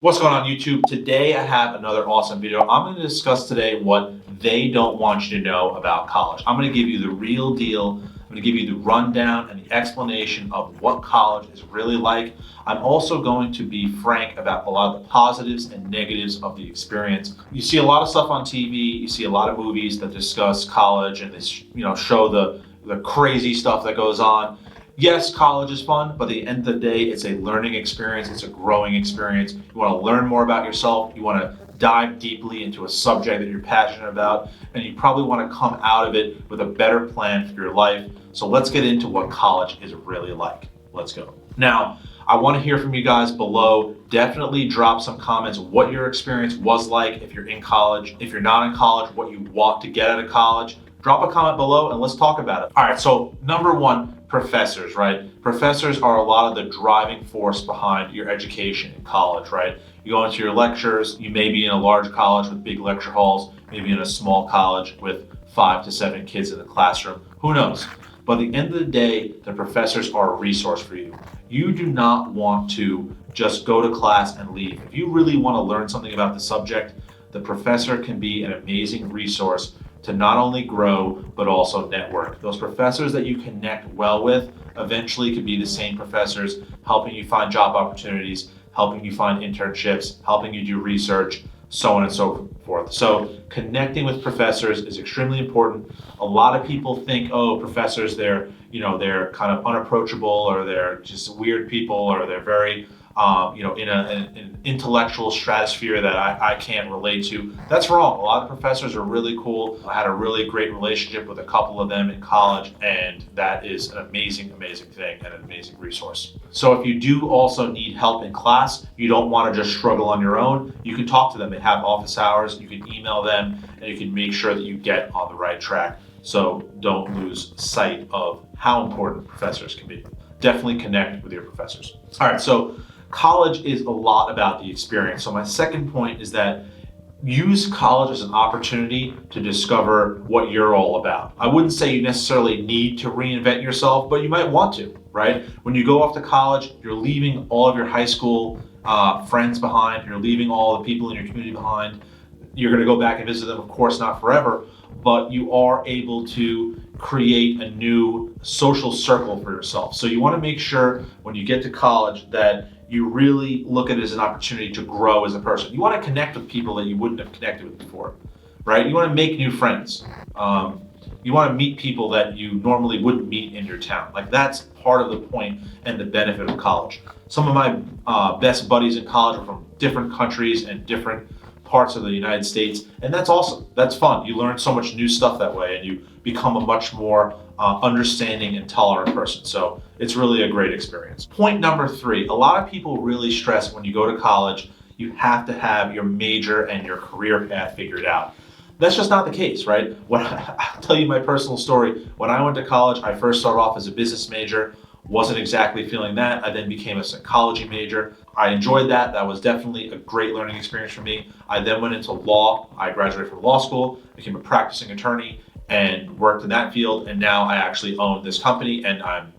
What's going on YouTube? Today I have another awesome video. I'm going to discuss today what they don't want you to know about college. I'm going to give you the real deal. I'm going to give you the rundown and the explanation of what college is really like. I'm also going to be frank about a lot of the positives and negatives of the experience. You see a lot of stuff on TV, you see a lot of movies that discuss college and this, show the crazy stuff that goes on. Yes, college is fun, but at the end of the day, it's a learning experience. It's a growing experience. You want to learn more about yourself. You want to dive deeply into a subject that you're passionate about, and you probably want to come out of it with a better plan for your life. So let's get into what college is really like. Let's go. Now, I want to hear from you guys below. Definitely drop some comments what your experience was like if you're in college. If you're not in college, what you want to get out of college. Drop a comment below and let's talk about it. All right, so number one, professors, right? Professors are a lot of the driving force behind your education in college, right? You go into your lectures, you may be in a large college with big lecture halls, maybe in a small college with 5 to 7 kids in the classroom, who knows? But at the end of the day, the professors are a resource for you. You do not want to just go to class and leave. If you really want to learn something about the subject, the professor can be an amazing resource to not only grow, but also network. Those professors that you connect well with eventually could be the same professors helping you find job opportunities, helping you find internships, helping you do research, so on and so forth. So connecting with professors is extremely important. A lot of people think, oh, professors, they're kind of unapproachable, or they're just weird people, or they're very in an intellectual stratosphere that I can't relate to. That's wrong. A lot of professors are really cool. I had a really great relationship with a couple of them in college, and that is an amazing, amazing thing and an amazing resource. So if you do also need help in class, you don't want to just struggle on your own, you can talk to them. They have office hours. You can email them, and you can make sure that you get on the right track. So don't lose sight of how important professors can be. Definitely connect with your professors. All right, so college is a lot about the experience. So my second point is that use college as an opportunity to discover what you're all about. I wouldn't say you necessarily need to reinvent yourself, but you might want to, right? When you go off to college, you're leaving all of your high school friends behind. You're leaving all the people in your community behind. You're going to go back and visit them, of course, not forever, but you are able to create a new social circle for yourself. So you want to make sure when you get to college that you really look at it as an opportunity to grow as a person. You want to connect with people that you wouldn't have connected with before, right? You want to make new friends. You want to meet people that you normally wouldn't meet in your town. Like, that's part of the point and the benefit of college. Some of my best buddies in college are from different countries and different parts of the United States, and that's awesome. That's fun. You learn so much new stuff that way, and you become a much more understanding and tolerant person. So it's really a great experience. Point number 3, a lot of people really stress when you go to college, you have to have your major and your career path figured out. That's just not the case, right? I'll tell you my personal story. When I went to college, I first started off as a business major. Wasn't exactly feeling that. I then became a psychology major. I enjoyed that. That was definitely a great learning experience for me. I then went into law. I graduated from law school, became a practicing attorney, and worked in that field. And now I actually own this company, and I'm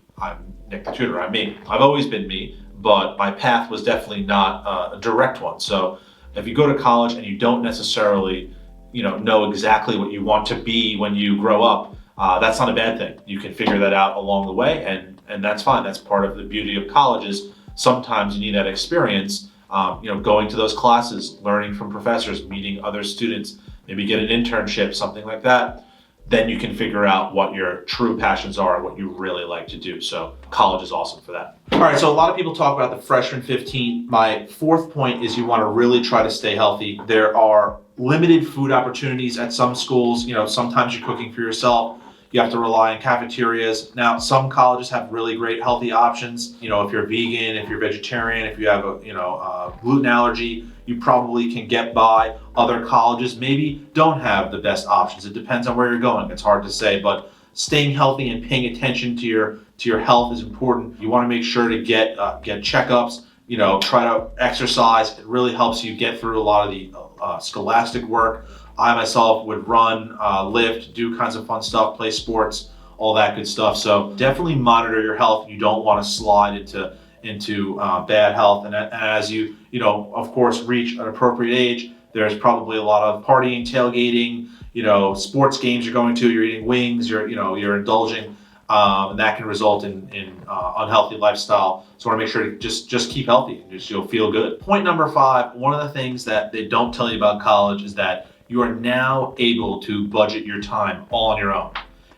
Nick the Tutor. I'm me. I've always been me, but my path was definitely not a direct one. So if you go to college and you don't necessarily know exactly what you want to be when you grow up, that's not a bad thing. You can figure that out along the way, and that's fine. That's part of the beauty of college. Is sometimes you need that experience, going to those classes, learning from professors, meeting other students, maybe get an internship, something like that. Then you can figure out what your true passions are and what you really like to do. So college is awesome for that. All right, so a lot of people talk about the freshman 15. My 4th point is you want to really try to stay healthy. There are limited food opportunities at some schools. Sometimes you're cooking for yourself. You have to rely on cafeterias. Now, some colleges have really great healthy options. If you're vegan, if you're vegetarian, if you have a gluten allergy, you probably can get by. Other colleges maybe don't have the best options. It depends on where you're going. It's hard to say, but staying healthy and paying attention to your health is important. You want to make sure to get checkups. Try to exercise. It really helps you get through a lot of the scholastic work. I myself would run, lift, do kinds of fun stuff, play sports, all that good stuff. So definitely monitor your health. You don't want to slide into bad health. And as you of course, reach an appropriate age, there's probably a lot of partying, tailgating, sports games you're going to, you're eating wings, you're indulging, and that can result in unhealthy lifestyle. So I want to make sure to just keep healthy and you'll feel good. Point number 5, one of the things that they don't tell you about college is that you are now able to budget your time all on your own.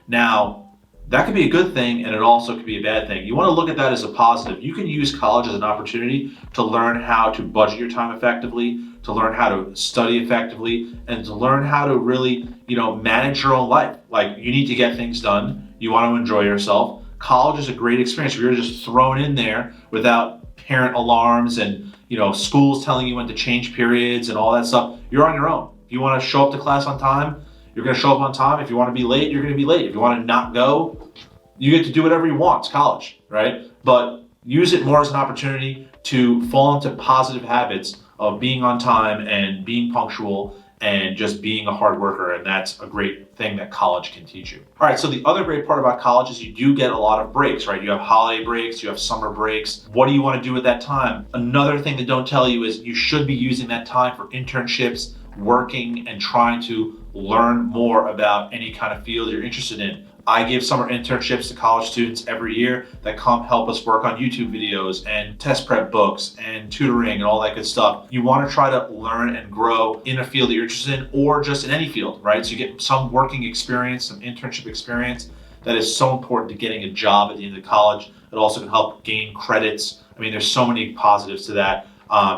Now, that could be a good thing, and it also could be a bad thing. You want to look at that as a positive. You can use college as an opportunity to learn how to budget your time effectively, to learn how to study effectively, and to learn how to really, manage your own life. Like, you need to get things done. You want to enjoy yourself. College is a great experience. If you're just thrown in there without parent alarms and, schools telling you when to change periods and all that stuff, you're on your own. If you want to show up to class on time, you're going to show up on time. If you want to be late, you're going to be late. If you want to not go, you get to do whatever you want. It's college, right? But use it more as an opportunity to fall into positive habits of being on time and being punctual and just being a hard worker. And that's a great thing that college can teach you. All right, so the other great part about college is you do get a lot of breaks, right? You have holiday breaks, you have summer breaks. What do you want to do with that time? Another thing they don't tell you is you should be using that time for internships, working, and trying to learn more about any kind of field you're interested in. I give summer internships to college students every year that come help us work on YouTube videos and test prep books and tutoring and all that good stuff. You want to try to learn and grow in a field that you're interested in, or just in any field, right? So you get some working experience, some internship experience that is so important to getting a job at the end of college. It also can help gain credits. I mean, there's so many positives to that.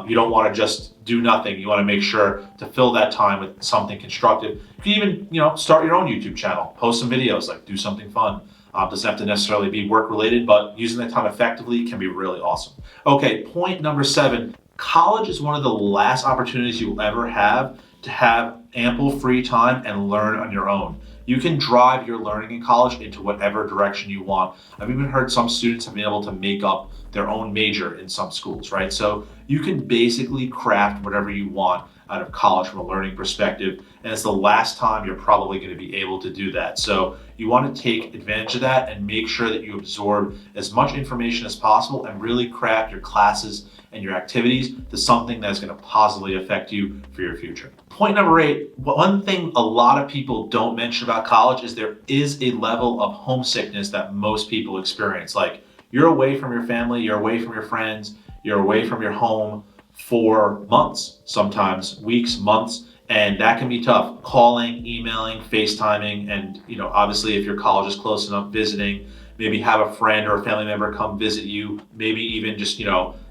You don't want to just do nothing. You want to make sure to fill that time with something constructive. You can even, start your own YouTube channel, post some videos, like do something fun. Doesn't have to necessarily be work related, but using that time effectively can be really awesome. Okay, point number 7, college is one of the last opportunities you'll ever have to have ample free time and learn on your own. You can drive your learning in college into whatever direction you want. I've even heard some students have been able to make up their own major in some schools, right? So you can basically craft whatever you want out of college from a learning perspective, and it's the last time you're probably going to be able to do that. So you want to take advantage of that and make sure that you absorb as much information as possible and really craft your classes and your activities to something that's going to positively affect you for your future. Point number 8, one thing a lot of people don't mention about college is there is a level of homesickness that most people experience. Like, you're away from your family, you're away from your friends, you're away from your home for months, sometimes weeks, months, and that can be tough. Calling, emailing, FaceTiming, and obviously if your college is close enough, visiting, maybe have a friend or a family member come visit you, maybe even just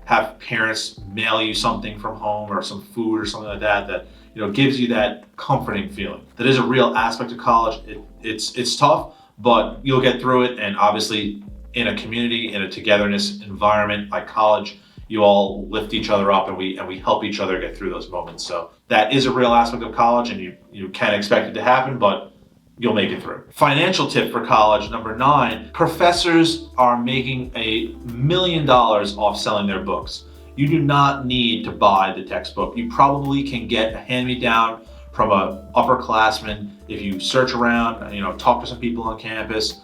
have parents mail you something from home or some food or something like that gives you that comforting feeling. That is a real aspect of college. It's tough, but you'll get through it, and obviously in a community, in a togetherness environment like college, you all lift each other up and we help each other get through those moments. So that is a real aspect of college, and you can't expect it to happen, but you'll make it through. Financial tip for college, number 9, professors are making $1 million off selling their books. You do not need to buy the textbook. You probably can get a hand-me-down from an upperclassman if you search around, talk to some people on campus,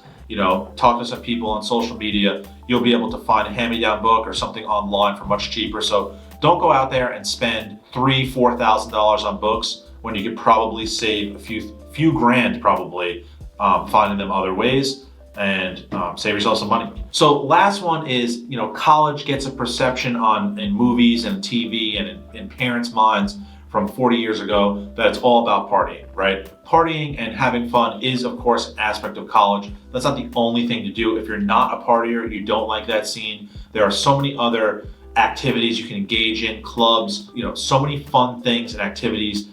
talk to some people on social media. You'll be able to find a hand-me-down book or something online for much cheaper. So don't go out there and spend $3,000-$4,000 on books when you could probably save a few grand probably finding them other ways and save yourself some money. So last one is, college gets a perception in movies and TV and in parents' minds from 40 years ago that it's all about partying, right? Partying and having fun is, of course, an aspect of college. That's not the only thing to do. If you're not a partier, you don't like that scene, there are so many other activities you can engage in, clubs, so many fun things and activities,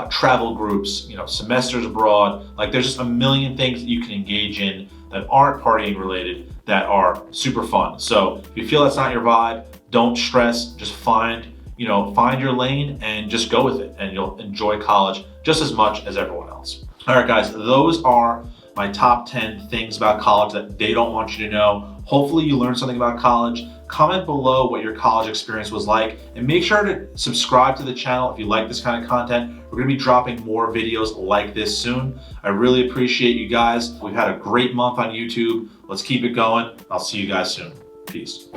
travel groups, semesters abroad. Like, there's just a million things that you can engage in that aren't partying related that are super fun. So if you feel that's not your vibe, don't stress, just find your lane and just go with it, and you'll enjoy college just as much as everyone else. All right, guys, those are my top 10 things about college that they don't want you to know. Hopefully you learned something about college. Comment below what your college experience was like, and make sure to subscribe to the channel if you like this kind of content. We're gonna be dropping more videos like this soon. I really appreciate you guys. We've had a great month on YouTube. Let's keep it going. I'll see you guys soon. Peace.